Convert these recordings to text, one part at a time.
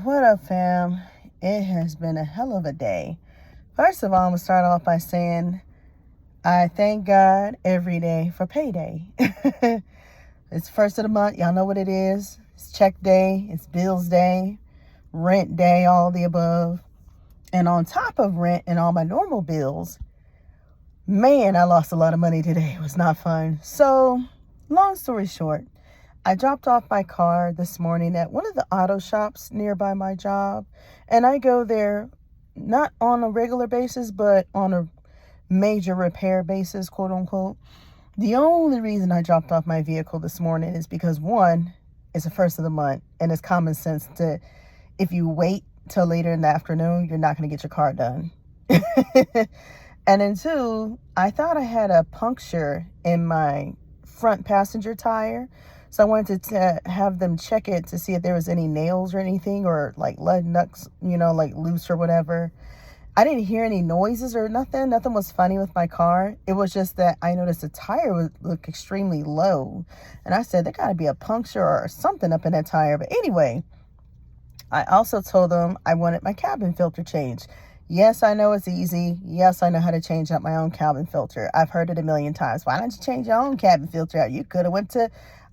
What up, fam? It has been a hell of a day. First of all, I'm going to start off by saying I thank God every day for payday. It's first of the month. Y'all know what it is. It's check day. It's bills day. Rent day, all the above. And on top of rent and all my normal bills, man, I lost a lot of money today. It was not fun. So, long story short, I dropped off my car this morning at one of the auto shops nearby my job. And I go there not on a regular basis, but on a major repair basis, quote unquote. The only reason I dropped off my vehicle this morning is because, one, it's the first of the month, and it's common sense to, if you wait till later in the afternoon, you're not going to get your car done. And then two, I thought I had a puncture in my front passenger tire. So I wanted to have them check it to see if there was any nails or anything, or like lead nuts, like loose or whatever. I didn't hear any noises or nothing. Nothing was funny with my car. It was just that I noticed the tire would look extremely low. And I said, there got to be a puncture or something up in that tire. But anyway, I also told them I wanted my cabin filter changed. Yes, I know it's easy. Yes, I know how to change out my own cabin filter. I've heard it a million times. Why don't you change your own cabin filter out? You could have went to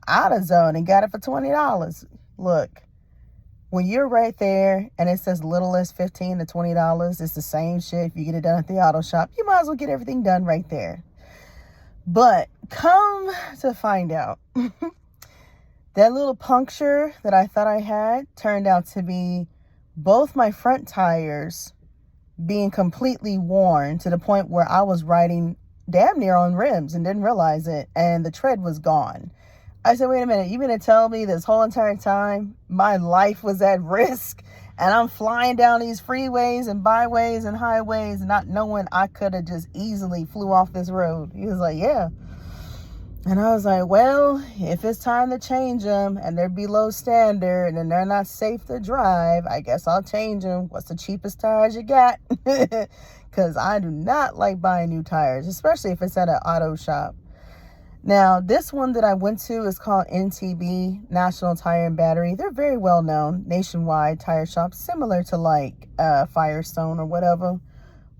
AutoZone and got it for $20. Look, when you're right there and it says little as $15 to $20, it's the same shit. If you get it done at the auto shop, you might as well get everything done right there. But come to find out, that little puncture that I thought I had turned out to be both my front tires being completely worn to the point where I was riding damn near on rims and didn't realize it, and the tread was gone. I said, wait a minute, you mean to tell me this whole entire time my life was at risk and I'm flying down these freeways and byways and highways not knowing I could have just easily flew off this road? He was like, yeah. And I was like, well, if it's time to change them and they're below standard and they're not safe to drive, I guess I'll change them. What's the cheapest tires you got? Because I do not like buying new tires, especially if it's at an auto shop. Now, this one that I went to is called NTB, National Tire and Battery. They're very well known, nationwide tire shops, similar to like Firestone or whatever.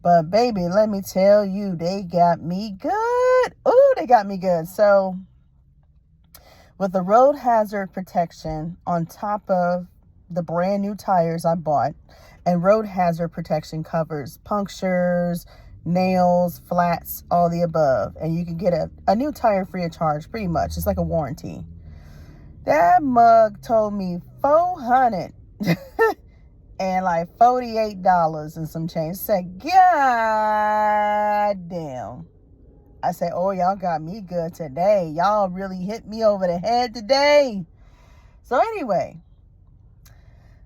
But baby, let me tell you, they got me good. Ooh, they got me good. So with the road hazard protection on top of the brand new tires I bought, and road hazard protection covers punctures, nails, flats, all the above. And you can get a new tire free of charge, pretty much. It's like a warranty. That mug told me $400 and like $48 and some change. I said, God damn. I said, oh, y'all got me good today. Y'all really hit me over the head today. So anyway,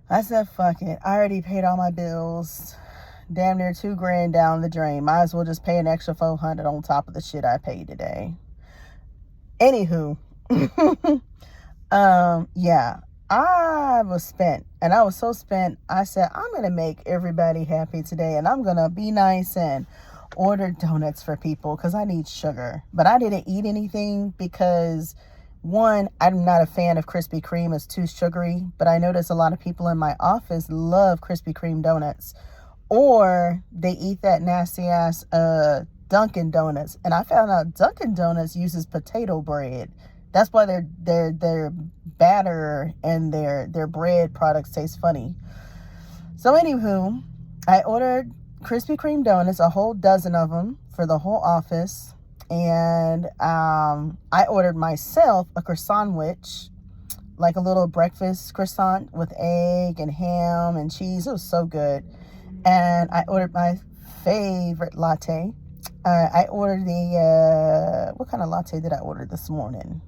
I said, fuck it. I already paid all my bills. Damn near $2,000 down the drain. Might as well just pay an extra $400 on top of the shit I paid today. Anywho, yeah, I was spent, and I was so spent. I said, I'm gonna make everybody happy today, and I'm gonna be nice and order donuts for people because I need sugar. But I didn't eat anything because, one, I'm not a fan of Krispy Kreme. It's too sugary. But I notice a lot of people in my office love Krispy Kreme donuts. Or they eat that nasty ass Dunkin' Donuts. And I found out Dunkin' Donuts uses potato bread. That's why their batter and their bread products taste funny. So anywho, I ordered Krispy Kreme donuts, a whole dozen of them for the whole office. And I ordered myself a croissant, like a little breakfast croissant with egg and ham and cheese. It was so good. And I ordered my favorite latte. I ordered what kind of latte did I order this morning?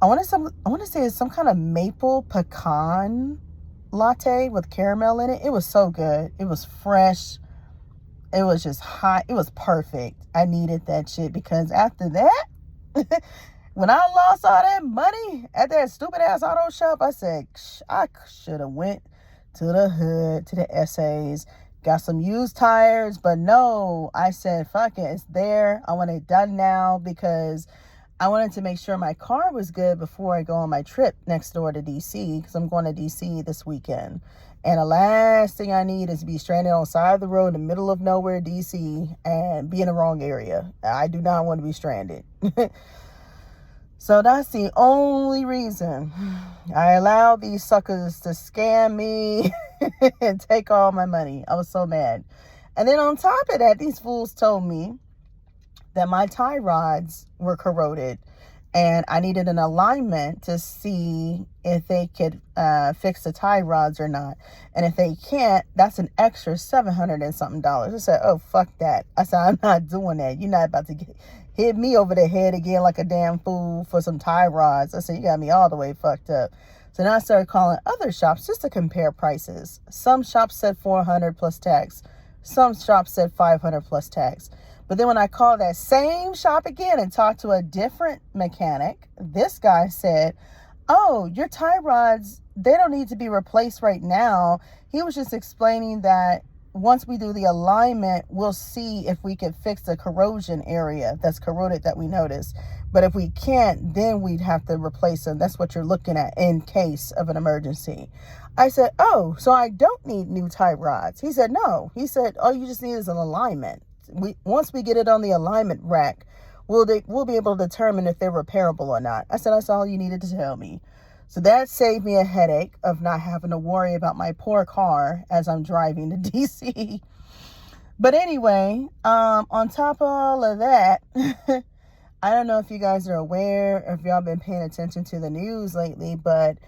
I want to say it's some kind of maple pecan latte with caramel in it. It was so good. It was fresh. It was just hot. It was perfect. I needed that shit because after that, when I lost all that money at that stupid ass auto shop, I said, I should have went to the hood, to the essays, got some used tires. But no, I said, fuck it, it's there. I want it done now because I wanted to make sure my car was good before I go on my trip next door to DC, because I'm going to DC this weekend. And the last thing I need is to be stranded on the side of the road in the middle of nowhere, DC, and be in the wrong area. I do not want to be stranded. So that's the only reason I allowed these suckers to scam me and take all my money. I was so mad. And then on top of that, these fools told me that my tie rods were corroded and I needed an alignment to see if they could fix the tie rods or not. And if they can't, that's an extra $700 and something. I said, oh, fuck that. I said, I'm not doing that. You're not about to hit me over the head again like a damn fool for some tie rods. I said, you got me all the way fucked up. So then I started calling other shops just to compare prices. Some shops said $400 plus tax. Some shops said $500 plus tax. But then when I called that same shop again and talked to a different mechanic, this guy said, oh, your tie rods, they don't need to be replaced right now. He was just explaining that once we do the alignment, we'll see if we can fix the corrosion area that's corroded that we noticed. But if we can't, then we'd have to replace them. That's what you're looking at in case of an emergency. I said, oh, so I don't need new tie rods. He said, no. He said, all you just need is an alignment. Once we get it on the alignment rack, we'll be able to determine if they're repairable or not. I said, that's all you needed to tell me. So that saved me a headache of not having to worry about my poor car as I'm driving to DC. But anyway, on top of all of that, I don't know if you guys are aware, or if y'all been paying attention to the news lately, but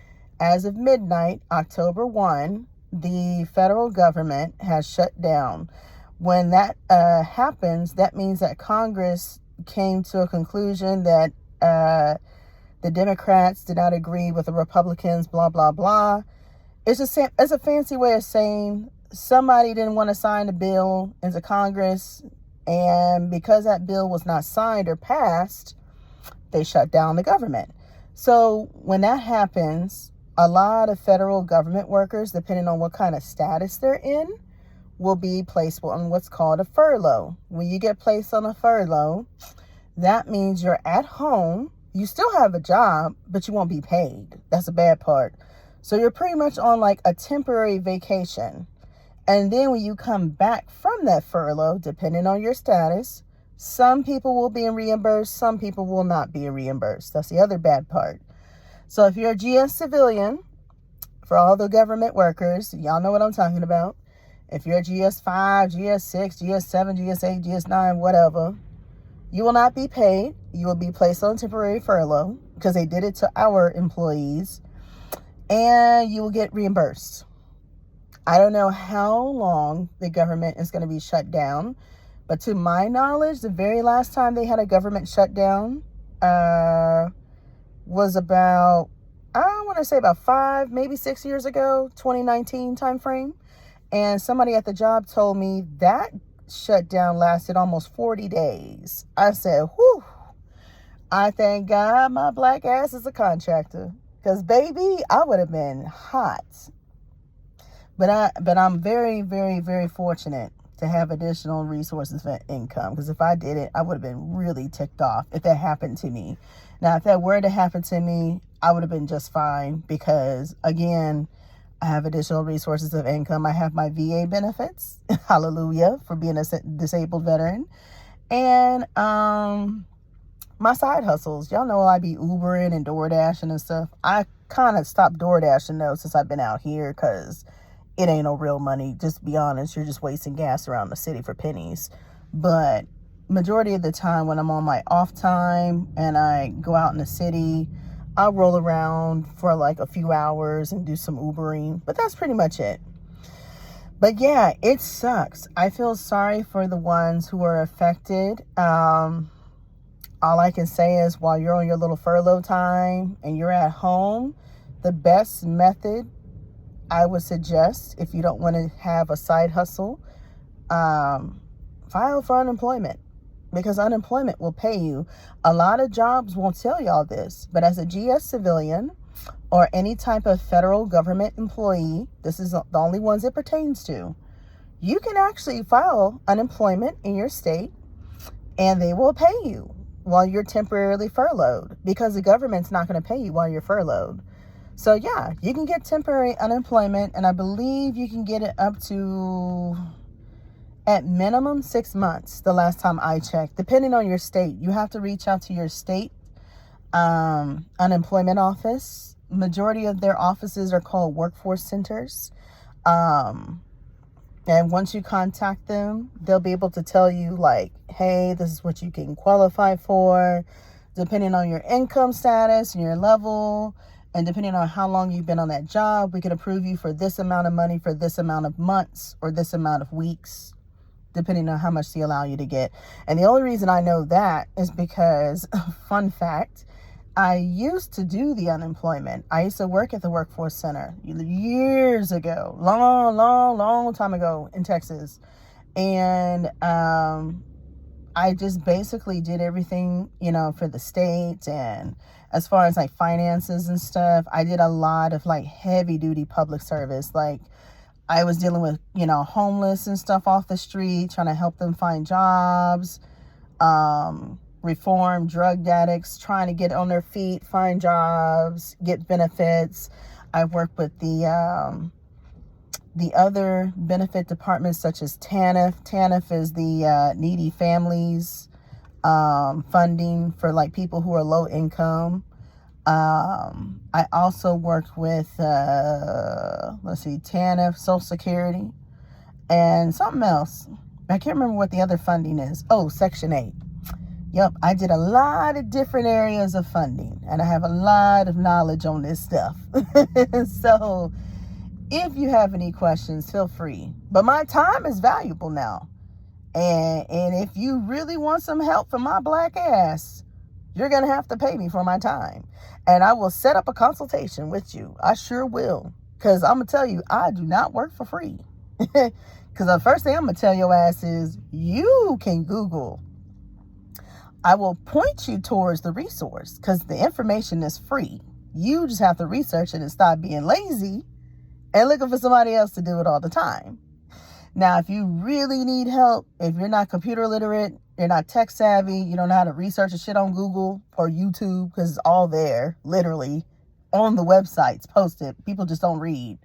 as of midnight, October 1, the federal government has shut down. When that happens, that means that Congress came to a conclusion that the Democrats did not agree with the Republicans, blah, blah, blah. It's a fancy way of saying somebody didn't want to sign the bill into Congress, and because that bill was not signed or passed, they shut down the government. So when that happens, a lot of federal government workers, depending on what kind of status they're in, will be placed on what's called a furlough. When you get placed on a furlough, that means you're at home. You still have a job, but you won't be paid. That's the bad part. So you're pretty much on like a temporary vacation. And then when you come back from that furlough, depending on your status, some people will be reimbursed, some people will not be reimbursed. That's the other bad part. So if you're a GS civilian, for all the government workers, y'all know what I'm talking about. If you're a GS5, GS6, GS7, GS8, GS9, whatever, you will not be paid. You will be placed on temporary furlough because they did it to our employees, and you will get reimbursed. I don't know how long the government is going to be shut down, but to my knowledge, the very last time they had a government shutdown was about, I want to say about 5, maybe 6 years ago, 2019 timeframe. And somebody at the job told me that shutdown lasted almost 40 days. I said, whew, I thank God my black ass is a contractor. Because, baby, I would have been hot. But I'm very, very, very fortunate to have additional resources for income. Because if I did it, I would have been really ticked off if that happened to me. Now, if that were to happen to me, I would have been just fine. Because, again, I have additional resources of income. I have my VA benefits. Hallelujah, for being a disabled veteran. And my side hustles. Y'all know I be Ubering and DoorDashing and stuff. I kind of stopped DoorDashing though since I've been out here because it ain't no real money. Just to be honest, you're just wasting gas around the city for pennies. But majority of the time when I'm on my off time and I go out in the city, I'll roll around for like a few hours and do some Ubering, but that's pretty much it. But yeah, it sucks. I feel sorry for the ones who are affected. All I can say is while you're on your little furlough time and you're at home, the best method I would suggest, if you don't want to have a side hustle, file for unemployment. Because unemployment will pay you. A lot of jobs won't tell y'all this, but as a GS civilian or any type of federal government employee, this is the only ones it pertains to, you can actually file unemployment in your state and they will pay you. while you're temporarily furloughed, because the government's not going to pay you while you're furloughed. So yeah, you can get temporary unemployment, and I believe you can get it up to, at minimum, 6 months. The last time I checked, depending on your state. You have to reach out to your state unemployment office. Majority of their offices are called workforce centers. And once you contact them, they'll be able to tell you, like, hey, this is what you can qualify for, depending on your income status and your level, and depending on how long you've been on that job. We can approve you for this amount of money for this amount of months or this amount of weeks, depending on how much they allow you to get. And the only reason I know that is because, fun fact, I used to do the unemployment. I used to work at the workforce center years ago, long time ago in Texas. And I just basically did everything, for the state. And as far as like finances and stuff, I did a lot of like heavy duty public service. Like I was dealing with, homeless and stuff off the street, trying to help them find jobs, reform drug addicts, trying to get on their feet, find jobs, get benefits. I've worked with the other benefit departments such as TANF. TANF is the needy families funding for like people who are low income. I also worked with, TANF, Social Security, and something else. I can't remember what the other funding is. Oh, Section 8. Yep, I did a lot of different areas of funding, and I have a lot of knowledge on this stuff. So if you have any questions, feel free. But my time is valuable now. And if you really want some help from my black ass, you're going to have to pay me for my time. And I will set up a consultation with you. I sure will. Because I'm going to tell you, I do not work for free. Because the first thing I'm going to tell your ass is, you can Google. I will point you towards the resource because the information is free. You just have to research it and stop being lazy and looking for somebody else to do it all the time. Now, if you really need help, if you're not computer literate, you're not tech savvy, you don't know how to research the shit on Google or YouTube because it's all there, literally, on the websites posted. People just don't read.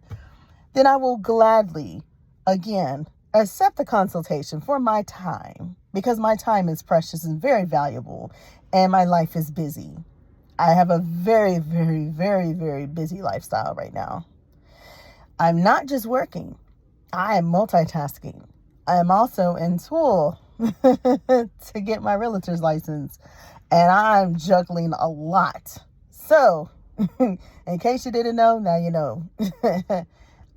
Then I will gladly, again, accept the consultation for my time, because my time is precious and very valuable, and my life is busy. I have a very, very, very, very busy lifestyle right now. I'm not just working. I am multitasking. I am also in school to get my realtor's license, and I'm juggling a lot. So, in case you didn't know, now you know.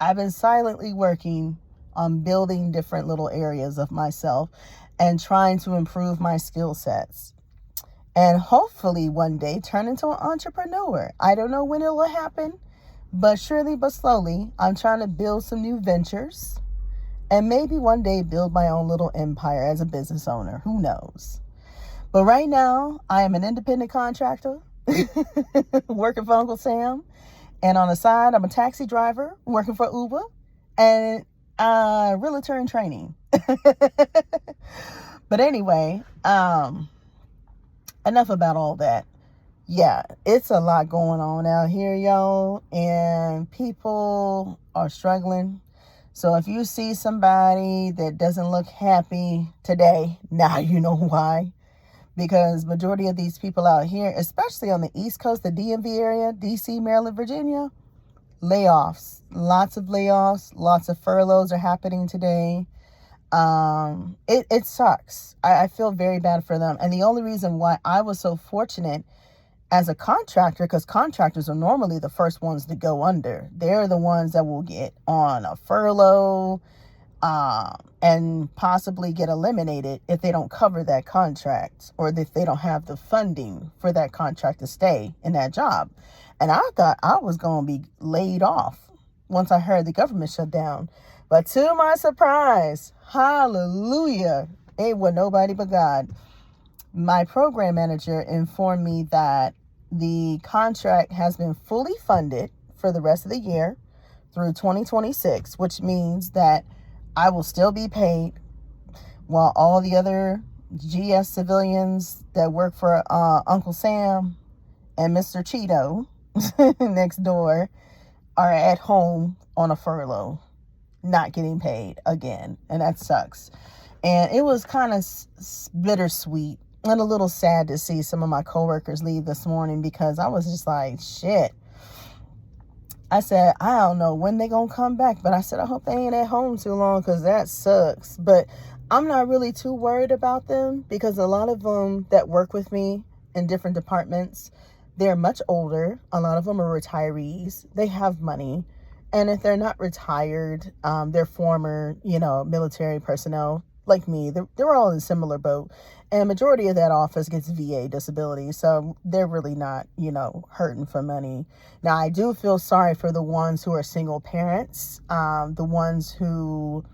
I've been silently working on building different little areas of myself and trying to improve my skill sets. And hopefully one day turn into an entrepreneur. I don't know when it will happen, but surely but slowly, I'm trying to build some new ventures and maybe one day build my own little empire as a business owner. Who knows? But right now, I am an independent contractor working for Uncle Sam. And on the side, I'm a taxi driver working for Uber and realtor in training. But anyway, enough about all that. Yeah, it's a lot going on out here, y'all, and people are struggling. So if you see somebody that doesn't look happy today, now you know why. Because majority of these people out here, especially on the East Coast, the DMV area, DC, Maryland, Virginia, layoffs, lots of layoffs, lots of furloughs are happening today. It sucks. I feel very bad for them. And the only reason why I was so fortunate as a contractor, because contractors are normally the first ones to go under. They're the ones that will get on a furlough, and possibly get eliminated if they don't cover that contract or if they don't have the funding for that contract to stay in that job. And I thought I was going to be laid off once I heard the government shut down. But to my surprise, hallelujah, it was nobody but God. My program manager informed me that the contract has been fully funded for the rest of the year through 2026, which means that I will still be paid while all the other GS civilians that work for Uncle Sam and Mr. Cheeto next door are at home on a furlough, not getting paid again. And that sucks. And it was kind of bittersweet and a little sad to see some of my coworkers leave this morning, because I was just like, shit. I said, I don't know when they gonna come back, but I said, I hope they ain't at home too long, because that sucks. But I'm not really too worried about them, because a lot of them that work with me in different departments, they're much older. A lot of them are retirees. They have money. And if they're not retired, they're former, military personnel like me. They're all in a similar boat. And majority of that office gets VA disability. So they're really not, hurting for money. Now, I do feel sorry for the ones who are single parents, the ones who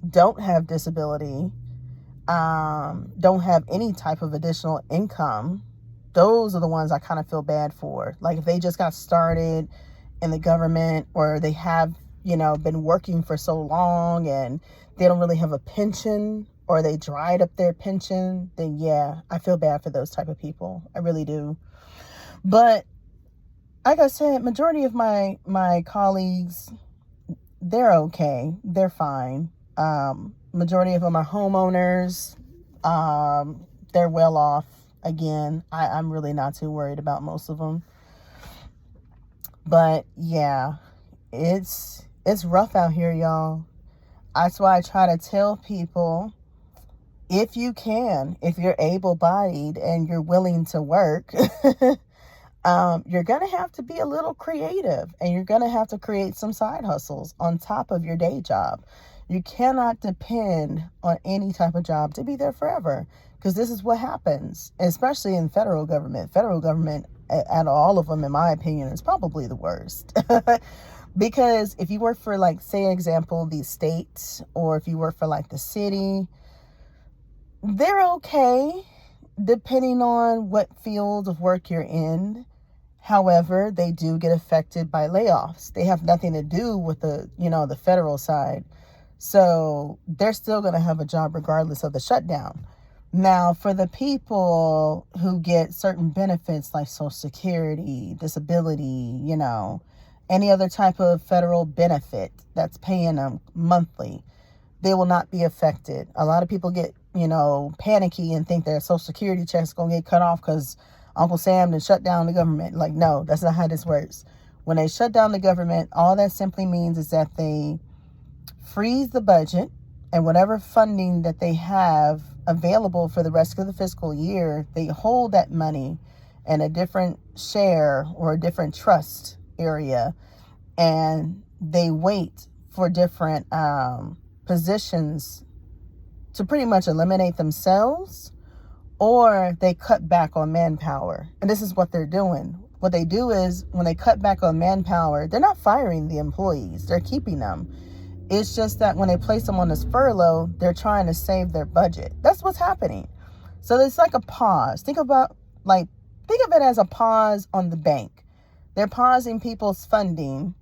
don't have disability, don't have any type of additional income. Those are the ones I kind of feel bad for. Like if they just got started in the government, or they have, been working for so long and they don't really have a pension, or they dried up their pension, then yeah, I feel bad for those type of people. I really do. But like I said, majority of my colleagues, they're okay. They're fine. Majority of them are homeowners. They're well off. Again, I'm really not too worried about most of them. But yeah, it's rough out here, y'all. That's why I try to tell people, if you can, if you're able-bodied and you're willing to work, you're going to have to be a little creative, and you're going to have to create some side hustles on top of your day job. You cannot depend on any type of job to be there forever, because this is what happens, especially in federal government. Federal government, out of all of them, in my opinion, is probably the worst. Because if you work for, like, say, example, the state, or if you work for, like, the city, they're okay, depending on what field of work you're in. However, they do get affected by layoffs. They have nothing to do with the federal side. So they're still going to have a job regardless of the shutdown. Now, for the people who get certain benefits like Social Security, disability, any other type of federal benefit that's paying them monthly, they will not be affected. A lot of people get, panicky and think their Social Security check's going to get cut off because Uncle Sam done shut down the government. Like, no, that's not how this works. When they shut down the government, all that simply means is that they freeze the budget, and whatever funding that they have available for the rest of the fiscal year, they hold that money in a different share or a different trust area, and they wait for different positions to pretty much eliminate themselves, or they cut back on manpower. And this is what they're doing. What they do is, when they cut back on manpower, they're not firing the employees, they're keeping them. It's just that when they place them on this furlough, they're trying to save their budget. That's what's happening. So it's like a pause. Think of it as a pause on the bank. They're pausing people's funding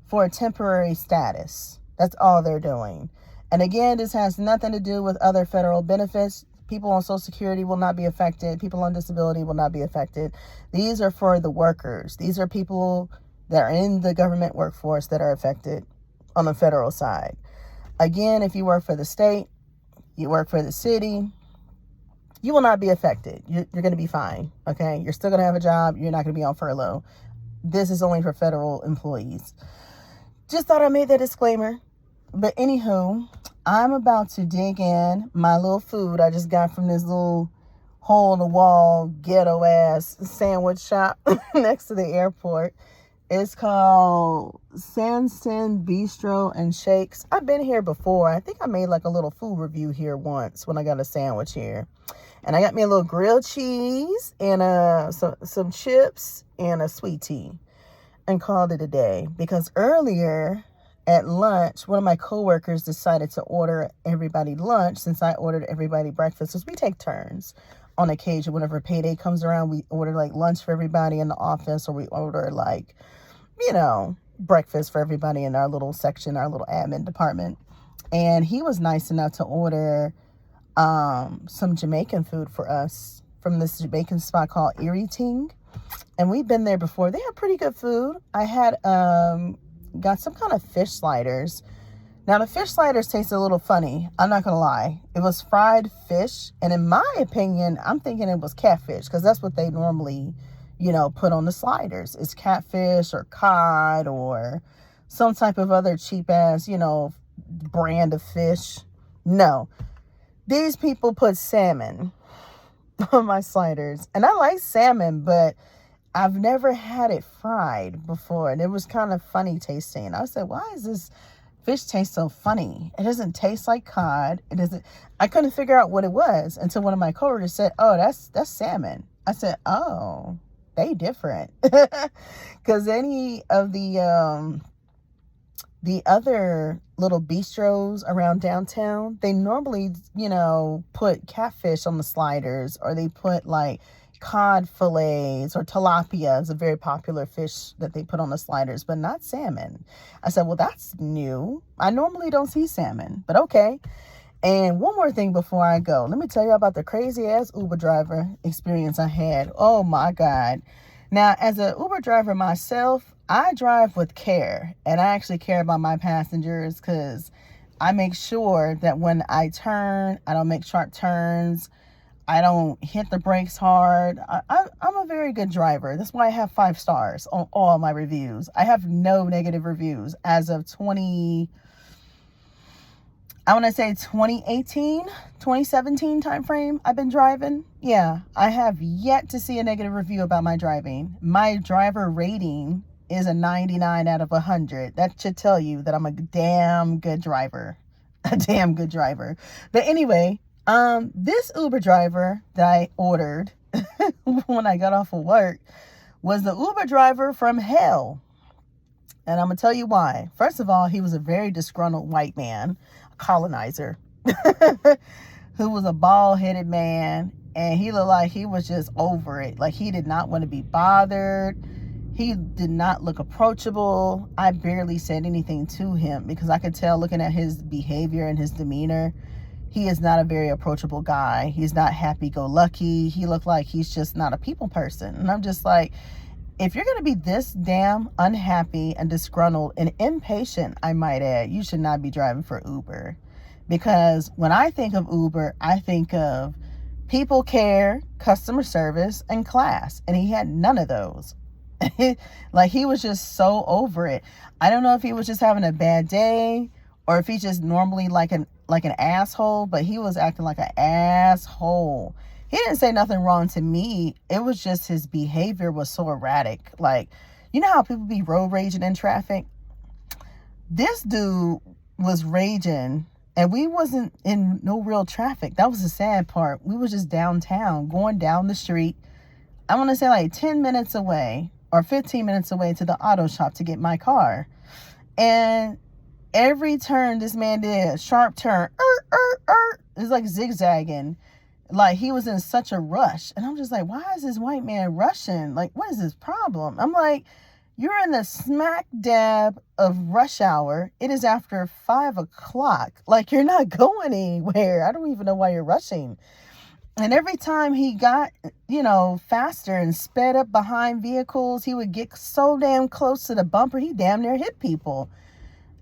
for a temporary status. That's all they're doing. And again, this has nothing to do with other federal benefits. People on Social Security will not be affected. People on disability will not be affected. These are for the workers. These are people that are in the government workforce that are affected on the federal side. Again, if you work for the state, you work for the city, you will not be affected. You're going to be fine. Okay. You're still going to have a job. You're not going to be on furlough. This is only for federal employees. Just thought I made that disclaimer. But anywho, I'm about to dig in my little food I just got from this little hole in the wall ghetto ass sandwich shop next to the airport. It's called Mannnn Bistro and Shakes. I've been here before. I think I made like a little food review here once when I got a sandwich here. And I got me a little grilled cheese and some chips and a sweet tea, and called it a day. Because earlier at lunch, one of my coworkers decided to order everybody lunch, since I ordered everybody breakfast. Because we take turns on occasion. Whenever payday comes around, we order like lunch for everybody in the office, or we order like, breakfast for everybody in our little section, our little admin department. And he was nice enough to order some Jamaican food for us from this Jamaican spot called Erie Ting. And we've been there before. They have pretty good food. I had got some kind of fish sliders. Now, the fish sliders taste a little funny. I'm not going to lie. It was fried fish. And in my opinion, I'm thinking it was catfish because that's what they normally, put on the sliders. It's catfish or cod or some type of other cheap ass, brand of fish. No. These people put salmon on my sliders. And I like salmon, but I've never had it fried before. And it was kind of funny tasting. I said, why is this fish taste so funny? It doesn't taste like cod. It doesn't. I couldn't figure out what it was until one of my coworkers said, oh, that's salmon. I said, oh, they different. Because any of the other little bistros around downtown, they normally, put catfish on the sliders, or they put like cod fillets, or tilapia is a very popular fish that they put on the sliders, but not salmon. I said, well, that's new. I normally don't see salmon, but okay. And one more thing before I go, let me tell you about the crazy ass Uber driver experience I had. Oh my God. Now, as an Uber driver myself, I drive with care, and I actually care about my passengers because I make sure that when I turn, I don't make sharp turns. I don't hit the brakes hard. I'm a very good driver. That's why I have 5 stars on all my reviews. I have no negative reviews as of 2018, 2017 timeframe I've been driving. Yeah, I have yet to see a negative review about my driving. My driver rating is a 99 out of 100. That should tell you that I'm a damn good driver. A damn good driver. But anyway, this Uber driver that I ordered when I got off of work was the Uber driver from hell. And I'm going to tell you why. First of all, he was a very disgruntled white man, a colonizer, who was a bald-headed man. And he looked like he was just over it. Like he did not want to be bothered. He did not look approachable. I barely said anything to him because I could tell looking at his behavior and his demeanor, he is not a very approachable guy. He's not happy-go-lucky. He looked like he's just not a people person. And I'm just like, if you're going to be this damn unhappy and disgruntled and impatient, I might add, you should not be driving for Uber. Because when I think of Uber, I think of people care, customer service, and class. And he had none of those. Like he was just so over it. I don't know if he was just having a bad day or if he's just normally like an asshole, but he was acting like an asshole. He didn't say nothing wrong to me. It was just his behavior was so erratic. Like, you know how people be road raging in traffic? This dude was raging and we wasn't in no real traffic. That was the sad part. We was just downtown going down the street. I want to say like 10 minutes away or 15 minutes away to the auto shop to get my car. And every turn this man did, sharp turn, it's like zigzagging. Like he was in such a rush. And I'm just like, why is this white man rushing? Like, what is his problem? I'm like, you're in the smack dab of rush hour. It is after 5 o'clock. Like, you're not going anywhere. I don't even know why you're rushing. And every time he got, faster and sped up behind vehicles, he would get so damn close to the bumper, he damn near hit people.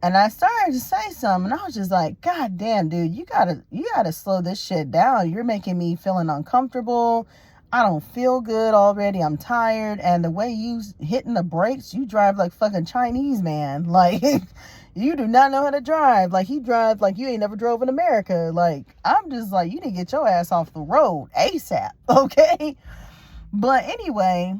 And I started to say something, and I was just like, God damn, dude, you gotta slow this shit down. You're making me feeling uncomfortable. I don't feel good already. I'm tired. And the way you hitting the brakes, you drive like fucking Chinese, man. Like, you do not know how to drive. Like, he drives like you ain't never drove in America. Like, I'm just like, you need to get your ass off the road ASAP, okay? But anyway,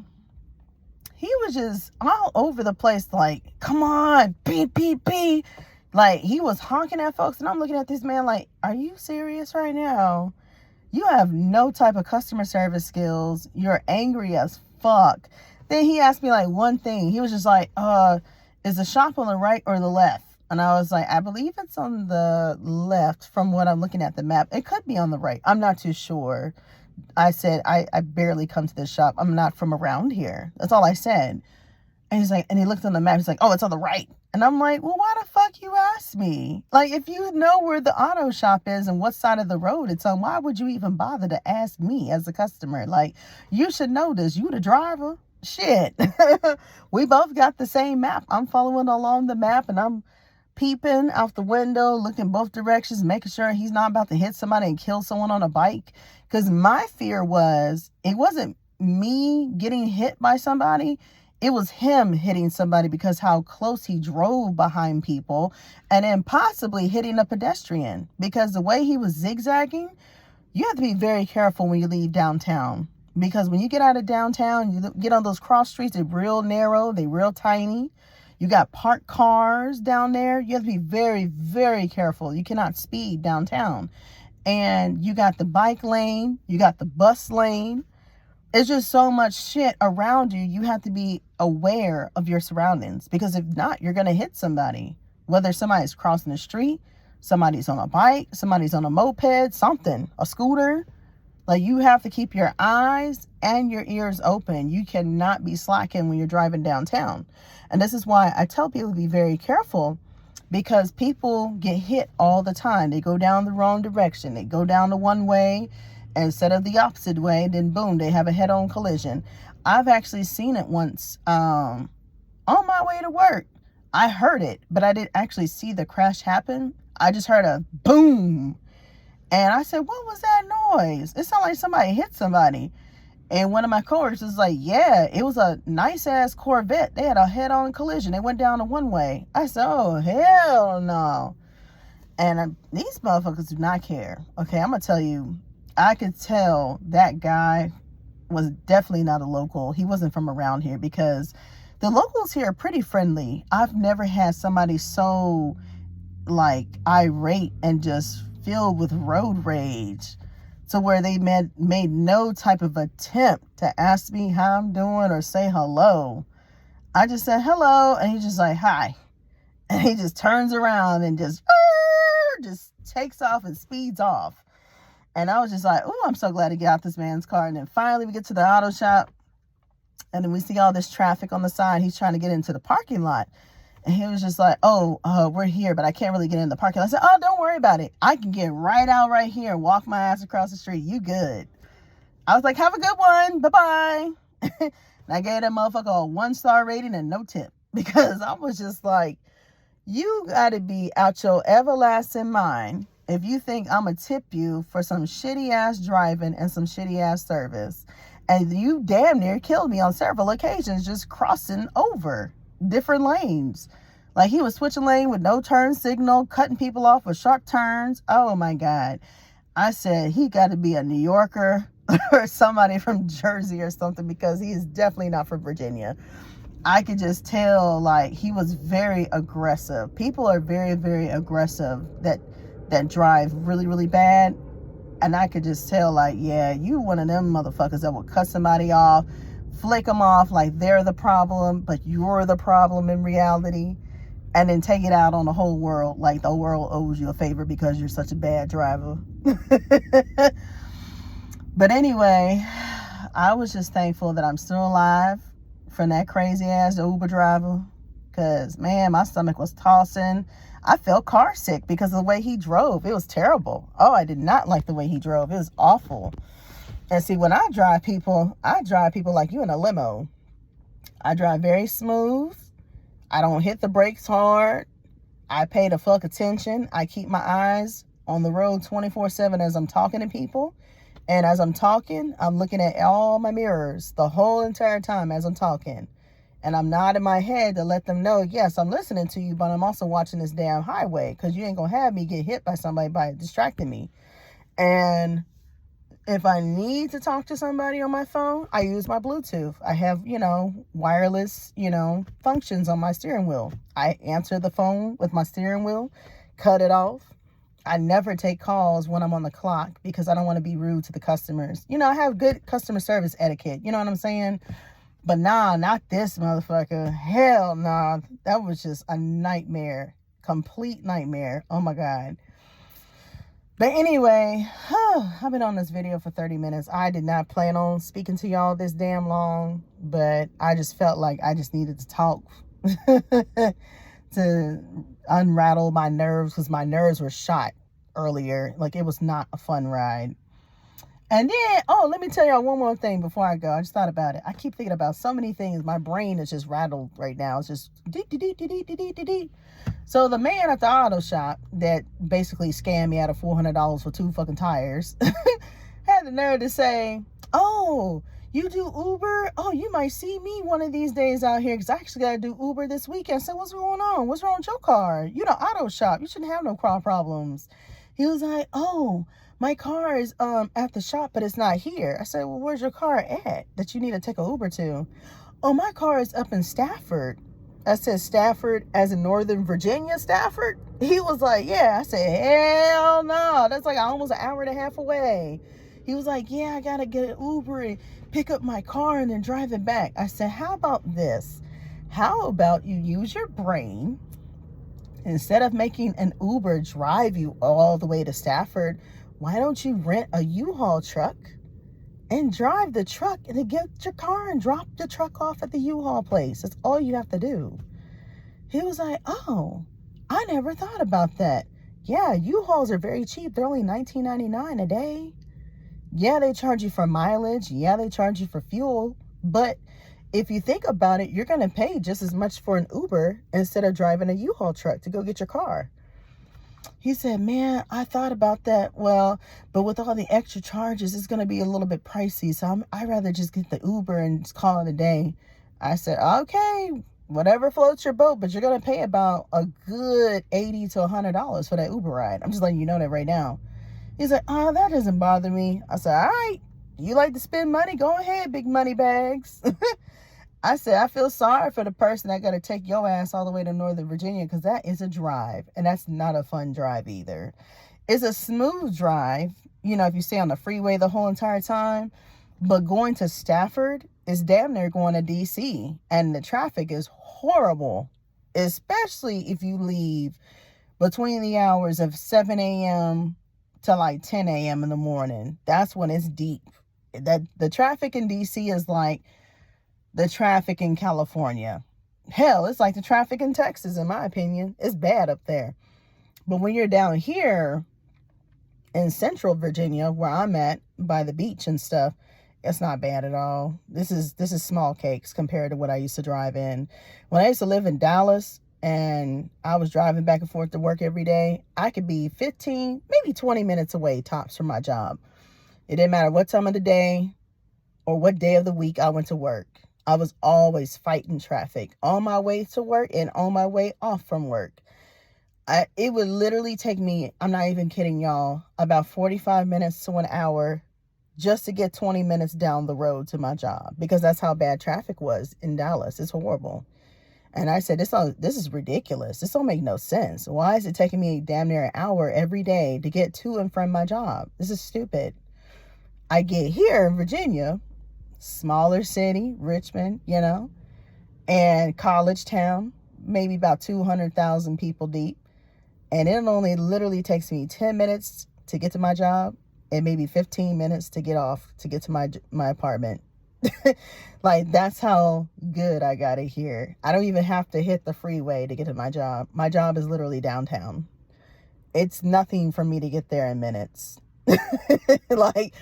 he was just all over the place, like, come on, beep, beep, beep. Like, he was honking at folks, and I'm looking at this man like, are you serious right now? You have no type of customer service skills. You're angry as fuck. Then he asked me like one thing. He was just like, is the shop on the right or the left? And I was like, I believe it's on the left from what I'm looking at the map. It could be on the right. I'm not too sure. I said, I barely come to this shop. I'm not from around here. That's all I said. And he's like, and he looked on the map. He's like, oh, it's on the right. And I'm like, well, why the fuck you you ask me? Like, if you know where the auto shop is and what side of the road it's on, why would you even bother to ask me as a customer? Like, you should know this. You the driver. Shit. We both got the same map. I'm following along the map and I'm peeping out the window, looking both directions, making sure he's not about to hit somebody and kill someone on a bike. Because my fear was, it wasn't me getting hit by somebody. It was him hitting somebody because how close he drove behind people and then possibly hitting a pedestrian. Because the way he was zigzagging, you have to be very careful when you leave downtown. Because when you get out of downtown, you get on those cross streets, they're real narrow, they're real tiny. You got parked cars down there. You have to be very, very careful. You cannot speed downtown. And you got the bike lane, you got the bus lane. It's just so much shit around you. You have to be aware of your surroundings, because if not, you're going to hit somebody. Whether somebody's crossing the street, somebody's on a bike, somebody's on a moped, something, a scooter. Like, you have to keep your eyes and your ears open. You cannot be slacking when you're driving downtown. And this is why I tell people to be very careful, because people get hit all the time. They go down the wrong direction. They go down the one way instead of the opposite way. Then boom, they have a head-on collision. I've actually seen it once on my way to work. I heard it, but I didn't actually see the crash happen. I just heard a boom. And I said, what was that noise? It sounded like somebody hit somebody. And one of my coworkers was like, yeah, it was a nice ass Corvette. They had a head-on collision. They went down the one way. I said, oh, hell no. And these motherfuckers do not care. Okay, I'm going to tell you, I could tell that guy was definitely not a local. He wasn't from around here, because the locals here are pretty friendly. I've never had somebody so, like, irate and just filled with road rage, to where they made no type of attempt to ask me how I'm doing or say hello. I just said hello, and he's just like, hi. And he just turns around and just takes off and speeds off. And I was just like, oh, I'm so glad to get out this man's car. And then finally we get to the auto shop, and then we see all this traffic on the side. He's trying to get into the parking lot. And he was just like, oh, we're here, but I can't really get in the parking lot. I said, oh, don't worry about it. I can get right out right here and walk my ass across the street. You good. I was like, have a good one. Bye-bye. And I gave that motherfucker a 1-star rating and no tip, because I was just like, you got to be out your everlasting mind if you think I'm going to tip you for some shitty-ass driving and some shitty-ass service. And you damn near killed me on several occasions just crossing over different lanes. Like, he was switching lane with no turn signal, cutting people off with sharp turns. Oh my God. I said, he got to be a New Yorker or somebody from Jersey or something, because he is definitely not from Virginia. I could just tell, like, he was very aggressive. People are very, very aggressive that drive really, really bad. And I could just tell, like, yeah, you one of them motherfuckers that will cut somebody off, flick them off like they're the problem, but you're the problem in reality, and then take it out on the whole world like the world owes you a favor because you're such a bad driver. But anyway, I was just thankful that I'm still alive from that crazy ass Uber driver, because, man, my stomach was tossing. I felt car sick because of the way he drove. It was terrible. Oh, I did not like the way he drove. It was awful. And see, when I drive people like you in a limo. I drive very smooth. I don't hit the brakes hard. I pay the fuck attention. I keep my eyes on the road 24/7 as I'm talking to people. And as I'm talking, I'm looking at all my mirrors the whole entire time as I'm talking. And I'm nodding my head to let them know, yes, I'm listening to you, but I'm also watching this damn highway, because you ain't going to have me get hit by somebody by distracting me. And if I need to talk to somebody on my phone, I use my Bluetooth. I have, wireless, functions on my steering wheel. I answer the phone with my steering wheel, cut it off. I never take calls when I'm on the clock, because I don't want to be rude to the customers. I have good customer service etiquette. You know what I'm saying? But nah, not this motherfucker. Hell nah. That was just a nightmare. Complete nightmare. Oh my God. But anyway, I've been on this video for 30 minutes. I did not plan on speaking to y'all this damn long, but I just felt like I just needed to talk to unrattle my nerves, because my nerves were shot earlier. Like, it was not a fun ride. And then, oh, let me tell y'all one more thing before I go. I just thought about it. I keep thinking about so many things. My brain is just rattled right now. It's just dee. So the man at the auto shop that basically scammed me out of $400 for 2 fucking tires had the nerve to say, oh, you do Uber? Oh, you might see me one of these days out here, because I actually got to do Uber this weekend. So what's going on? What's wrong with your car? You know, auto shop. You shouldn't have no car problems. He was like, oh, my car is at the shop, but it's not here. I said, well, where's your car at that you need to take a Uber to? Oh, my car is up in Stafford. I said, Stafford as in Northern Virginia, Stafford? He was like, yeah. I said, hell no. That's like almost an hour and a half away. He was like, yeah, I got to get an Uber and pick up my car and then drive it back. I said, how about this? How about you use your brain? Instead of making an Uber drive you all the way to Stafford, why don't you rent a U-Haul truck and drive the truck and then get your car and drop the truck off at the U-Haul place? That's all you have to do. He was like, oh, I never thought about that. Yeah, U-Hauls are very cheap. They're only $19.99 a day. Yeah, they charge you for mileage. Yeah, they charge you for fuel. But if you think about it, you're going to pay just as much for an Uber instead of driving a U-Haul truck to go get your car. He said, man, I thought about that. Well, but with all the extra charges, it's going to be a little bit pricey. So I'd rather just get the Uber and just call it a day. I said, okay, whatever floats your boat, but you're going to pay about a good $80 to $100 for that Uber ride. I'm just letting you know that right now. He's like, oh, that doesn't bother me. I said, all right, you like to spend money? Go ahead, big money bags. I said, I feel sorry for the person that got to take your ass all the way to Northern Virginia, because that is a drive, and that's not a fun drive either. It's a smooth drive, you know, if you stay on the freeway the whole entire time, but going to Stafford is damn near going to DC, and the traffic is horrible, especially if you leave between the hours of 7 a.m. to like 10 a.m. in the morning. That's when it's deep. That the traffic in DC is like the traffic in California. Hell, it's like the traffic in Texas, in my opinion. It's bad up there. But when you're down here in Central Virginia, where I'm at by the beach and stuff, it's not bad at all. This is small cakes compared to what I used to drive in. When I used to live in Dallas and I was driving back and forth to work every day, I could be 15, maybe 20 minutes away tops from my job. It didn't matter what time of the day or what day of the week I went to work. I was always fighting traffic on my way to work and on my way off from work. It would literally take me, I'm not even kidding y'all, about 45 minutes to an hour just to get 20 minutes down the road to my job, because that's how bad traffic was in Dallas. It's horrible. And I said, this is ridiculous. This don't make no sense. Why is it taking me damn near an hour every day to get to and from my job? This is stupid. I get here in Virginia, smaller city, Richmond, you know, and college town, maybe about 200,000 people deep. And it only literally takes me 10 minutes to get to my job and maybe 15 minutes to get off to get to my apartment. Like, that's how good I got it here. I don't even have to hit the freeway to get to my job. My job is literally downtown. It's nothing for me to get there in minutes. Like,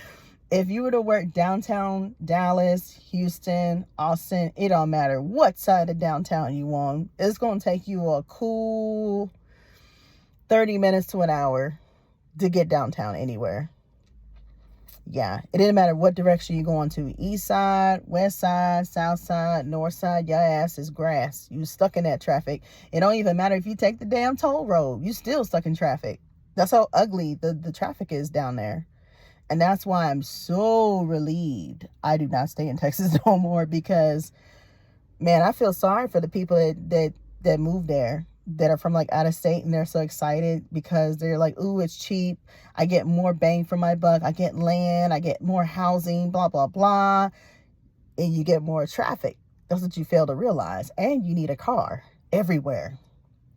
if you were to work downtown Dallas, Houston, Austin, it don't matter what side of downtown you on. It's going to take you a cool 30 minutes to an hour to get downtown anywhere. Yeah, it didn't matter what direction you're going to. East side, west side, south side, north side, your ass is grass. You stuck in that traffic. It don't even matter if you take the damn toll road. You still stuck in traffic. That's how ugly the traffic is down there. And that's why I'm so relieved I do not stay in Texas no more, because, man, I feel sorry for the people that move there, that are from like out of state, and they're so excited because they're like, ooh, it's cheap. I get more bang for my buck. I get land. I get more housing, blah, blah, blah. And you get more traffic. That's what you fail to realize. And you need a car everywhere.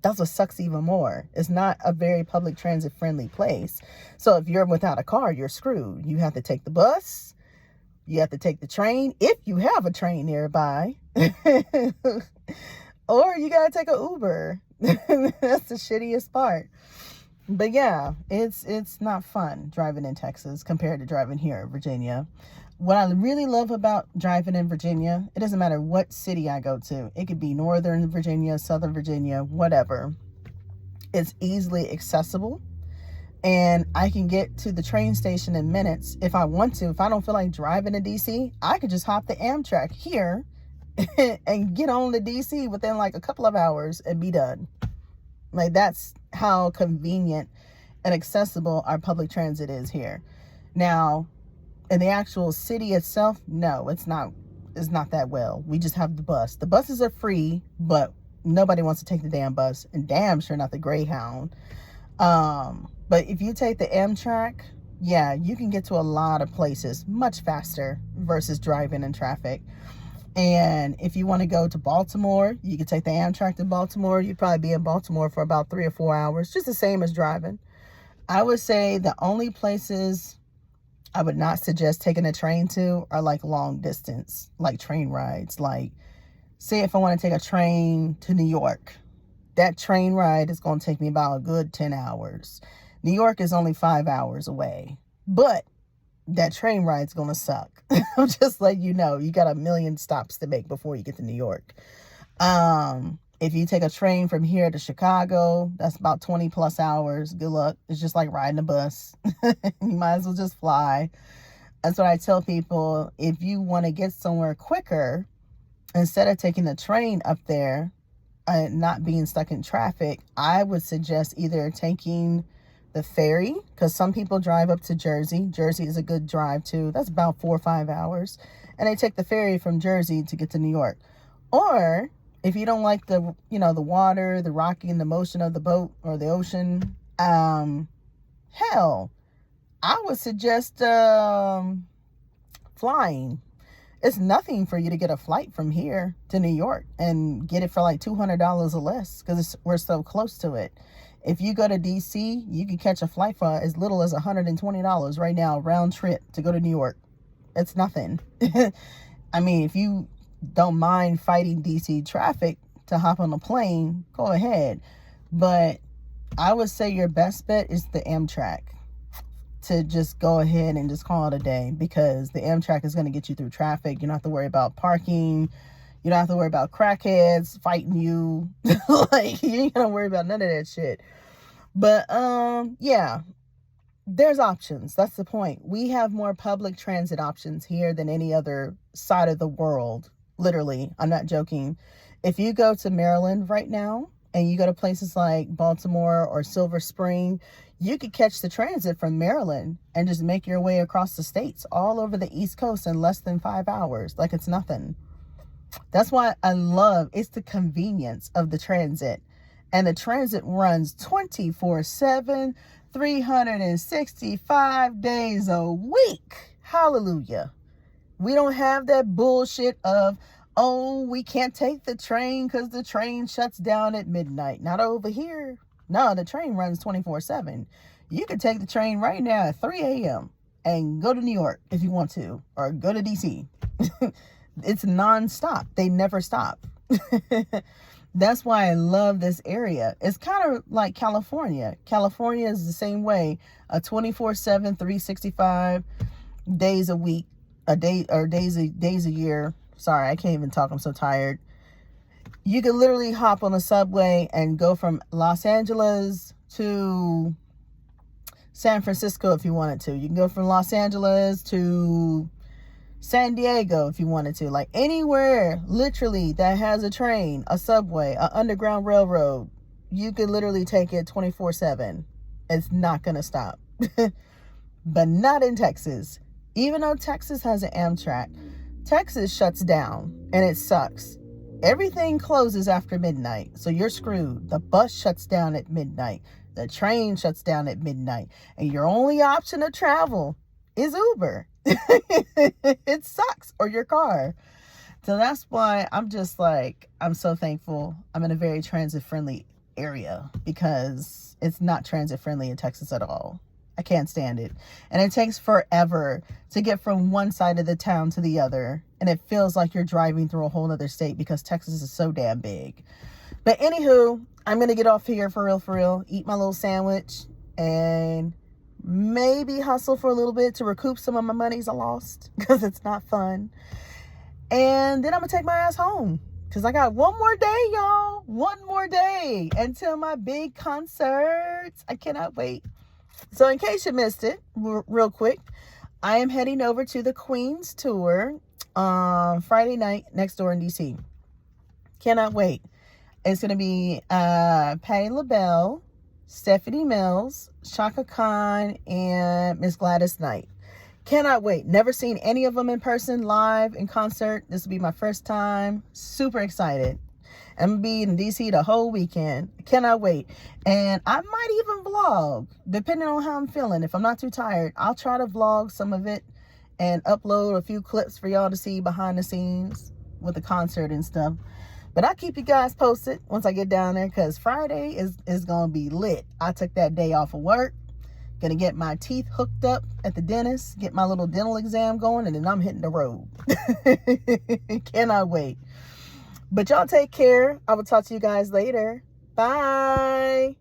That's what sucks even more. It's not a very public transit friendly place. So if you're without a car, you're screwed. You have to take the bus. You have to take the train, if you have a train nearby. Or you got to take an Uber. That's the shittiest part. But yeah, it's not fun driving in Texas compared to driving here in Virginia. What I really love about driving in Virginia, it doesn't matter what city I go to. It could be Northern Virginia, Southern Virginia, whatever. It's easily accessible. And I can get to the train station in minutes if I want to. If I don't feel like driving to DC, I could just hop the Amtrak here and get on to DC within like a couple of hours and be done. Like, that's how convenient and accessible our public transit is here. Now, in the actual city itself, no, it's not that well. We just have the bus. The buses are free, but nobody wants to take the damn bus, and damn sure not the Greyhound. But if you take the Amtrak, yeah, you can get to a lot of places much faster versus driving in traffic. And if you want to go to Baltimore, you can take the Amtrak to Baltimore. You'd probably be in Baltimore for about 3 or 4 hours, just the same as driving. I would say the only places I would not suggest taking a train to are like long distance, like train rides. Like, say if I want to take a train to New York, that train ride is going to take me about a good 10 hours. New York is only 5 hours away, but that train ride's going to suck. I'm just letting you know, you got a million stops to make before you get to New York. If you take a train from here to Chicago, that's about 20 plus hours. Good luck. It's just like riding a bus. You might as well just fly. That's what I tell people. If you want to get somewhere quicker, instead of taking the train up there and not being stuck in traffic, I would suggest either taking the ferry, because some people drive up to Jersey. Jersey is a good drive too. That's about 4 or 5 hours. And they take the ferry from Jersey to get to New York. Or if you don't like the water, the rocking, the motion of the boat or the ocean, hell, I would suggest flying. It's nothing for you to get a flight from here to New York and get it for like $200 or less, because we're so close to it. If you go to DC, you can catch a flight for as little as $120 right now, round trip to go to New York. It's nothing. I mean, if you don't mind fighting DC traffic to hop on a plane, go ahead. But I would say your best bet is the Amtrak, to just go ahead and just call it a day, because the Amtrak is going to get you through traffic. You don't have to worry about parking. You don't have to worry about crackheads fighting you. Like, you ain't gonna worry about none of that shit. But yeah, there's options. That's the point. We have more public transit options here than any other side of the world. Literally, I'm not joking. If you go to Maryland right now and you go to places like Baltimore or Silver Spring, you could catch the transit from Maryland and just make your way across the states all over the East Coast in less than 5 hours. Like, it's nothing. That's why I love, it's the convenience of the transit. And the transit runs 24/7, 365 days a week. Hallelujah. We don't have that bullshit of, oh, we can't take the train because the train shuts down at midnight. Not over here. No, the train runs 24/7. You could take the train right now at 3 a.m. and go to New York if you want to, or go to DC. It's nonstop. They never stop. That's why I love this area. It's kind of like California. California is the same way. A 24/7, 365 days a week, days a year. Sorry, I can't even talk. I'm so tired. You can literally hop on a subway and go from Los Angeles to San Francisco if you wanted to. You can go from Los Angeles to San Diego if you wanted to. Like, anywhere literally that has a train, a subway, an underground railroad, you could literally take it 24/7. It's not gonna stop. But not in Texas. Even though Texas has an Amtrak, Texas shuts down, and it sucks. Everything closes after midnight, so you're screwed. The bus shuts down at midnight. The train shuts down at midnight. And your only option of travel is Uber. It sucks. Or your car. So that's why I'm just like, I'm so thankful I'm in a very transit friendly area, because it's not transit friendly in Texas at all. I can't stand it. And it takes forever to get from one side of the town to the other. And it feels like you're driving through a whole other state, because Texas is so damn big. But anywho, I'm going to get off here for real, eat my little sandwich, and maybe hustle for a little bit to recoup some of my monies I lost, because it's not fun. And then I'm going to take my ass home, because I got one more day, y'all. One more day until my big concerts. I cannot wait. So in case you missed it, real quick, I am heading over to the Queen's Tour Friday night next door in DC. Cannot wait. It's going to be Patti LaBelle, Stephanie Mills, Shaka Khan, and Miss Gladys Knight. Cannot wait. Never seen any of them in person, live, in concert. This will be my first time. Super excited. I'm going to be in DC the whole weekend. Cannot wait. And I might even vlog, depending on how I'm feeling. If I'm not too tired, I'll try to vlog some of it and upload a few clips for y'all to see behind the scenes with the concert and stuff. But I'll keep you guys posted once I get down there, because Friday is going to be lit. I took that day off of work. Going to get my teeth hooked up at the dentist, get my little dental exam going, and then I'm hitting the road. Cannot wait. But y'all take care. I will talk to you guys later. Bye.